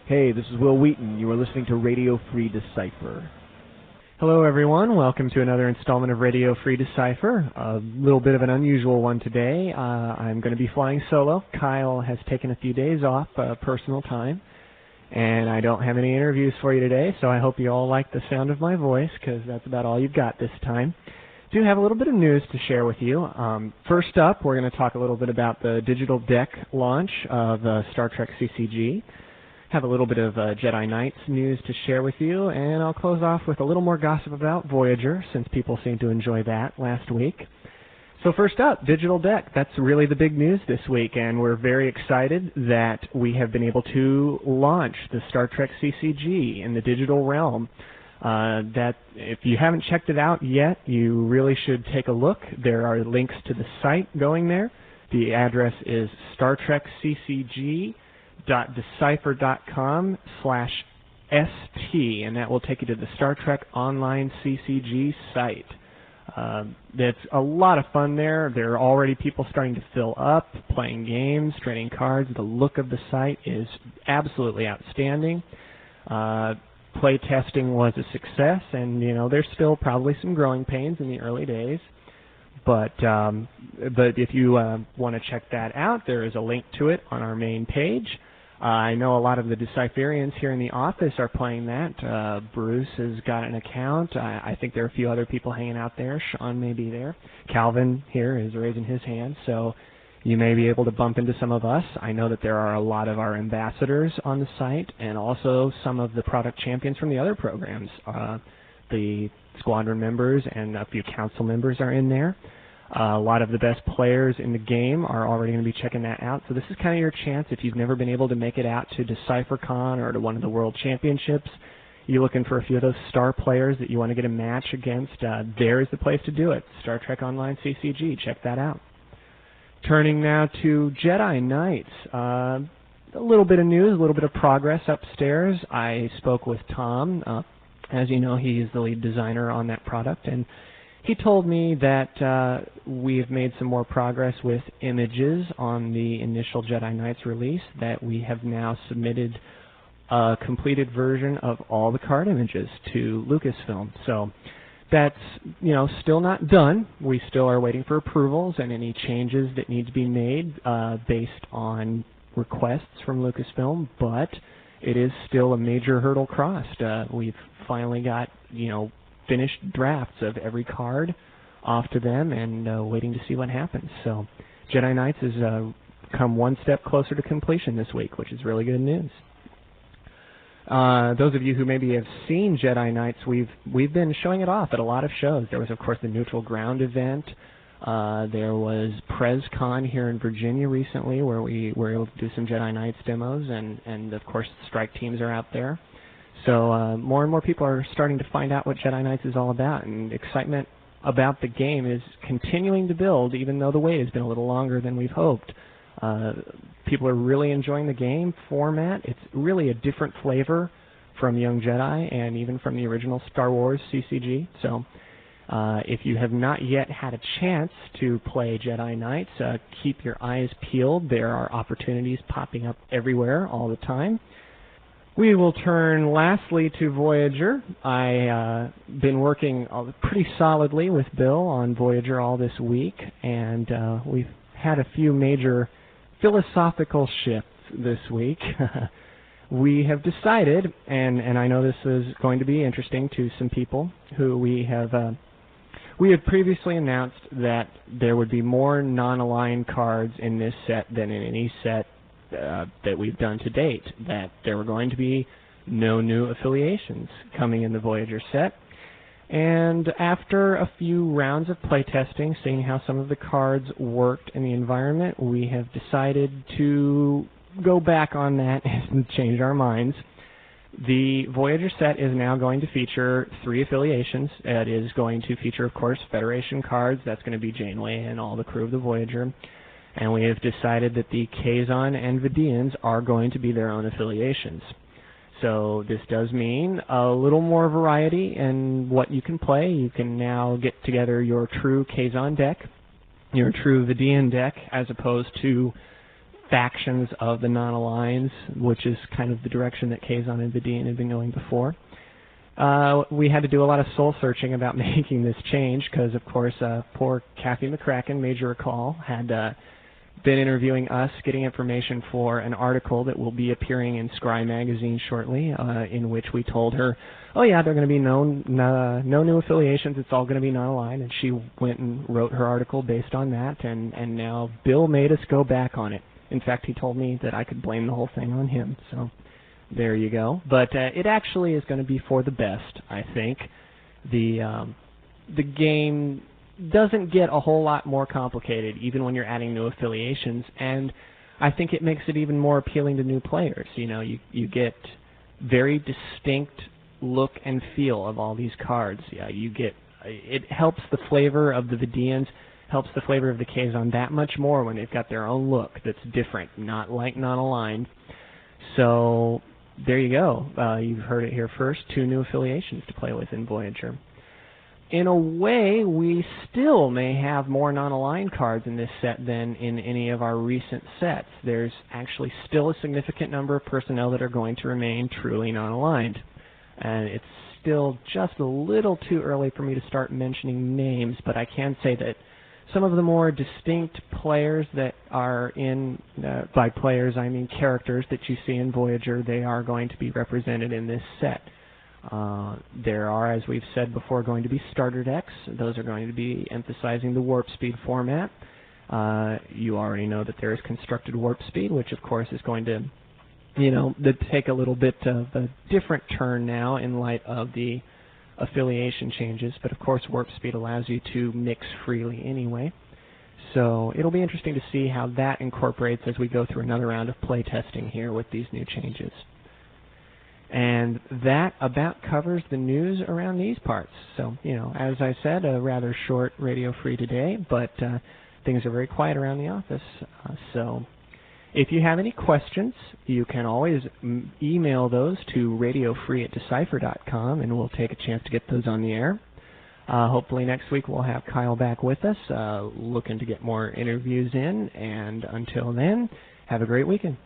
Hey, this is Will Wheaton. You are listening to Radio Free Decipher. Hello everyone, welcome to another installment of Radio Free Decipher. A little bit of an unusual one today. I'm going to be flying solo. Kyle has taken a few days off, personal time, and I don't have any interviews for you today, so I hope you all like the sound of my voice, because that's about all you've got this time. I do have a little bit of news to share with you. First up, we're going to talk a little bit about the digital deck launch of Star Trek CCG. Have a little bit of Jedi Knights news to share with you, and I'll close off with a little more gossip about Voyager, since people seemed to enjoy that last week. So first up, digital deck. That's really the big news this week, and we're very excited that we have been able to launch the Star Trek CCG in the digital realm. That if you haven't checked it out yet, you really should take a look. There are links to the site going there. The address is StarTrekCCG.Decipher.com/ST, and that will take you to the Star Trek Online CCG site. That's a lot of fun there. There are already people starting to fill up, playing games, trading cards. The look of the site is absolutely outstanding. Play testing was a success, and there's still probably some growing pains in the early days. But if you want to check that out, there is a link to it on our main page. I know a lot of the Decipherians here in the office are playing that. Bruce has got an account. I think there are a few other people hanging out there. Sean may be there. Calvin here is raising his hand, so you may be able to bump into some of us. I know that there are a lot of our ambassadors on the site, and also some of the product champions from the other programs. The squadron members and a few council members are in there. A lot of the best players in the game are already going to be checking that out. So this is kind of your chance if you've never been able to make it out to DecipherCon or to one of the World Championships. You're looking for a few of those star players that you want to get a match against. There is the place to do it. Star Trek Online CCG. Check that out. Turning now to Jedi Knights. A little bit of news, a little bit of progress upstairs. I spoke with Tom. As you know, he is the lead designer on that product, and he told me that we've made some more progress with images on the initial Jedi Knights release, that we have now submitted a completed version of all the card images to Lucasfilm. So that's still not done. We still are waiting for approvals and any changes that need to be made based on requests from Lucasfilm, but it is still a major hurdle crossed. We've finally got finished drafts of every card off to them, and waiting to see what happens. So Jedi Knights has come one step closer to completion this week, which is really good news. Those of you who maybe have seen Jedi Knights, we've been showing it off at a lot of shows. There was, of course, the Neutral Ground event. There was PresCon here in Virginia recently, where we were able to do some Jedi Knights demos, and of course, the strike teams are out there. So more and more people are starting to find out what Jedi Knights is all about, and excitement about the game is continuing to build, even though the wait has been a little longer than we've hoped. People are really enjoying the game format. It's really a different flavor from Young Jedi and even from the original Star Wars CCG. So if you have not yet had a chance to play Jedi Knights, keep your eyes peeled. There are opportunities popping up everywhere all the time. We will turn lastly to Voyager. I've been working pretty solidly with Bill on Voyager all this week, and we've had a few major philosophical shifts this week. We have decided, and I know this is going to be interesting to some people, who we had previously announced that there would be more non-aligned cards in this set than in any set that we've done to date, that there were going to be no new affiliations coming in the Voyager set. And after a few rounds of playtesting, seeing how some of the cards worked in the environment, we have decided to go back on that and change our minds. The Voyager set is now going to feature 3 affiliations. It is going to feature, of course, Federation cards. That's going to be Janeway and all the crew of the Voyager. And we have decided that the Kazon and Vidians are going to be their own affiliations. So this does mean a little more variety in what you can play. You can now get together your true Kazon deck, your true Vidian deck, as opposed to factions of the non-aligned, which is kind of the direction that Kazon and Vidian had been going before. We had to do a lot of soul searching about making this change because, of course, poor Kathy McCracken, major recall, had been interviewing us, getting information for an article that will be appearing in Scry magazine shortly, in which we told her, oh yeah, there are going to be no new affiliations, it's all going to be non-aligned, and she went and wrote her article based on that, and now Bill made us go back on it. In fact, he told me that I could blame the whole thing on him, so there you go. But it actually is going to be for the best, I think. The game doesn't get a whole lot more complicated even when you're adding new affiliations, and I think it makes it even more appealing to new players. You know, you get very distinct look and feel of all these cards. Yeah, it helps the flavor of the Vidians, helps the flavor of the Kazon that much more when they've got their own look that's different, not like non-aligned. So there you go. You've heard it here first. 2 new affiliations to play with in Voyager. In a way, we still may have more non-aligned cards in this set than in any of our recent sets. There's actually still a significant number of personnel that are going to remain truly non-aligned. And it's still just a little too early for me to start mentioning names, but I can say that some of the more distinct players that are in, by players I mean characters that you see in Voyager, they are going to be represented in this set. There are, as we've said before, going to be starter decks. Those are going to be emphasizing the warp speed format. You already know that there is constructed warp speed, which of course is going to, take a little bit of a different turn now in light of the affiliation changes. But of course, warp speed allows you to mix freely anyway. So it'll be interesting to see how that incorporates as we go through another round of play testing here with these new changes. And that about covers the news around these parts. So, as I said, a rather short Radio Free today, but things are very quiet around the office. So if you have any questions, you can always email those to radiofree@decipher.com, and we'll take a chance to get those on the air. Hopefully next week we'll have Kyle back with us, looking to get more interviews in. And until then, have a great weekend.